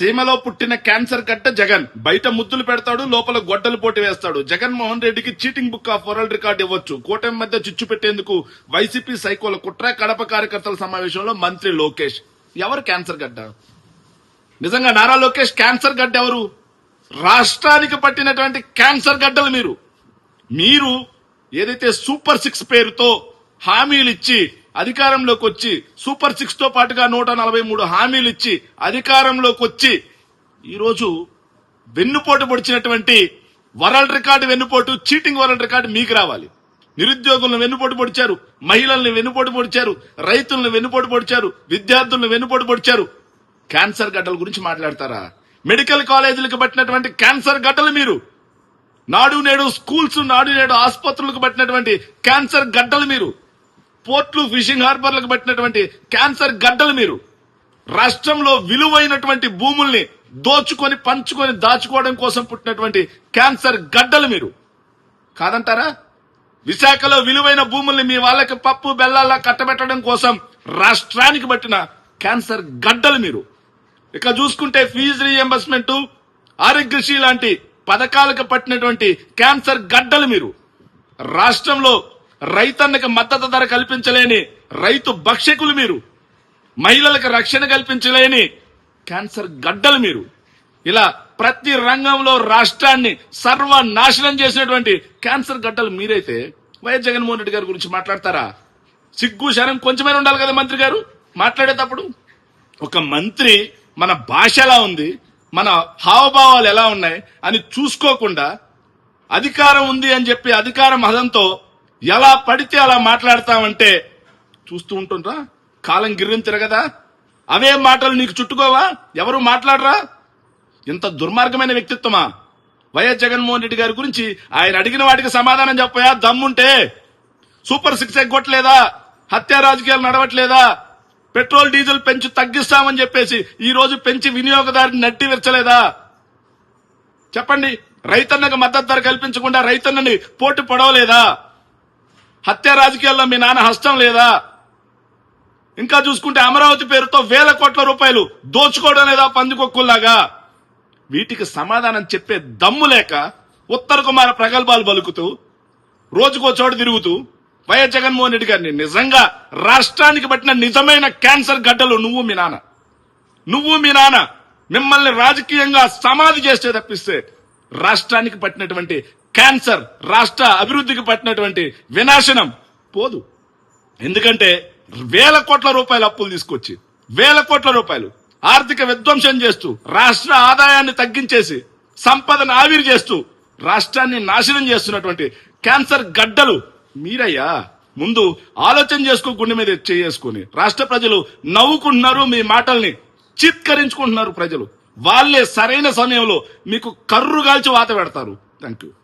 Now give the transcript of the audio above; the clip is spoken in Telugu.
సీమలో పుట్టిన క్యాన్సర్ కట్ట జగన్ బయట ముద్దులు పెడతాడు, లోపల గొడ్డలు పోటీ వేస్తాడు. జగన్మోహన్ రెడ్డికి cheating book of world record ఇవ్వచ్చు. కూటమి మధ్య చిచ్చు పెట్టేందుకు వైసీపీ సైకోల కుట్ర. కడప కార్యకర్తల సమావేశంలో మంత్రి లోకేష్. ఎవరు క్యాన్సర్ గడ్డ? నిజంగా నారా లోకేష్ క్యాన్సర్ గడ్డ ఎవరు? రాష్ట్రానికి పట్టినటువంటి క్యాన్సర్ గడ్డలు మీరు ఏదైతే సూపర్ 6 పేరుతో హామీలు ఇచ్చి అధికారంలోకి వచ్చి సూపర్ 6 తో పాటుగా 143 హామీలు ఇచ్చి అధికారంలోకి వచ్చి ఈరోజు వెన్నుపోటు పొడిచినటువంటి వరల్డ్ రికార్డు వెన్నుపోటు, చీటింగ్ వరల్డ్ రికార్డు మీకు రావాలి. నిరుద్యోగులను వెన్నుపోటు పొడిచారు, మహిళల్ని వెన్నుపోటు పొడిచారు, రైతులను వెన్నుపోటు పొడిచారు, విద్యార్థులను వెన్నుపోటు పొడిచారు. క్యాన్సర్ గడ్డల గురించి మాట్లాడతారా? మెడికల్ కాలేజీలకు పట్టినటువంటి క్యాన్సర్ గడ్డలు మీరు. నాడు నేడు స్కూల్స్, నాడు నేడు ఆసుపత్రులకు పట్టినటువంటి క్యాన్సర్ గడ్డలు మీరు. పోర్ట్లు, ఫిషింగ్ హార్బర్లకు పట్టినటువంటి క్యాన్సర్ గడ్డలు మీరు. రాష్ట్రంలో విలువైనటువంటి భూముల్ని దోచుకొని, పంచుకొని, దాచుకోవడం కోసం పుట్టినటువంటి క్యాన్సర్ గడ్డలు మీరు. కాదంటారా? విశాఖలో విలువైన భూముల్ని మీ వాళ్ళకి పప్పు బెల్లాలా కట్టబెట్టడం కోసం రాష్ట్రానికి పట్టిన క్యాన్సర్ గడ్డలు మీరు. ఇక చూసుకుంటే ఫీజు రీఎంబర్స్మెంట్, ఆరోగ్యశ్రీ లాంటి పథకాలకు పట్టినటువంటి క్యాన్సర్ గడ్డలు మీరు. రాష్ట్రంలో రైతన్నకు మద్దతు ధర కల్పించలేని రైతు భక్షకులు మీరు. మహిళలకు రక్షణ కల్పించలేని క్యాన్సర్ గడ్డలు మీరు. ఇలా ప్రతి రంగంలో రాష్ట్రాన్ని సర్వనాశనం చేసినటువంటి క్యాన్సర్ గడ్డలు మీరైతే వైఎస్ జగన్మోహన్ రెడ్డి గారి గురించి మాట్లాడతారా? సిగ్గు శరం కొంచెమైనా ఉండాలి కదా మంత్రి గారు మాట్లాడేటప్పుడు. ఒక మంత్రి మన భాష ఎలా ఉంది, మన హావభావాలు ఎలా ఉన్నాయి అని చూసుకోకుండా అధికారం ఉంది అని చెప్పి అధికారం హదంతో ఎలా పడితే అలా మాట్లాడతామంటే చూస్తూ ఉంటుండ్రా? కాలం గిర్రం తిరగదా? అవే మాటలు నీకు చుట్టుకోవా? ఎవరు మాట్లాడరా? ఇంత దుర్మార్గమైన వ్యక్తిత్వమా వైఎస్ జగన్మోహన్ రెడ్డి గారి గురించి? ఆయన అడిగిన వాటికి సమాధానం చెప్పయా దమ్ముంటే. సూపర్ 6 ఎగ్గొట్టలేదా? హత్యా రాజకీయాలు నడవట్లేదా? పెట్రోల్ డీజిల్ పెంచి తగ్గిస్తామని చెప్పేసి ఈ రోజు పెంచి వినియోగదారుని నడ్డి విరచలేదా? చెప్పండి. రైతన్నకు మద్దతు ధర కల్పించకుండా రైతన్నని పోటీ పడవలేదా? హత్యా రాజకీయాల్లో మీ నాన్న హస్తం లేదా? ఇంకా చూసుకుంటే అమరావతి పేరుతో వేల కోట్ల రూపాయలు దోచుకోవడం లేదా పందికొక్కుల్లాగా? వీటికి సమాధానం చెప్పే దమ్ము లేక ఉత్తర కుమార ప్రగల్భాలు పలుకుతూ రోజుకో చోటు తిరుగుతూ వైఎస్ జగన్మోహన్ రెడ్డి గారిని నిజంగా రాష్ట్రానికి పట్టిన నిజమైన క్యాన్సర్ గడ్డలు నువ్వు మీ నాన్న మిమ్మల్ని రాజకీయంగా సమాధి చేస్తే తప్పిస్తే రాష్ట్రానికి పట్టినటువంటి క్యాన్సర్, రాష్ట్ర అభివృద్ధికి పట్టినటువంటి వినాశనం పోదు. ఎందుకంటే వేల కోట్ల రూపాయలు అప్పులు తీసుకొచ్చి వేల కోట్ల రూపాయలు ఆర్థిక విధ్వంసం చేస్తూ రాష్ట్ర ఆదాయాన్ని తగ్గించేసి సంపదను ఆవిరి చేస్తూ రాష్ట్రాన్ని నాశనం చేస్తున్నటువంటి క్యాన్సర్ గడ్డలు మీరయ్యా. ముందు ఆలోచన చేసుకో, గుండె మీద చేసుకుని. రాష్ట్ర ప్రజలు నవ్వుకుంటున్నారు, మీ మాటల్ని చిత్కరించుకుంటున్నారు ప్రజలు. వాళ్ళే సరైన సమయంలో మీకు కర్రు గాల్చి వాత పెడతారు. Thank you.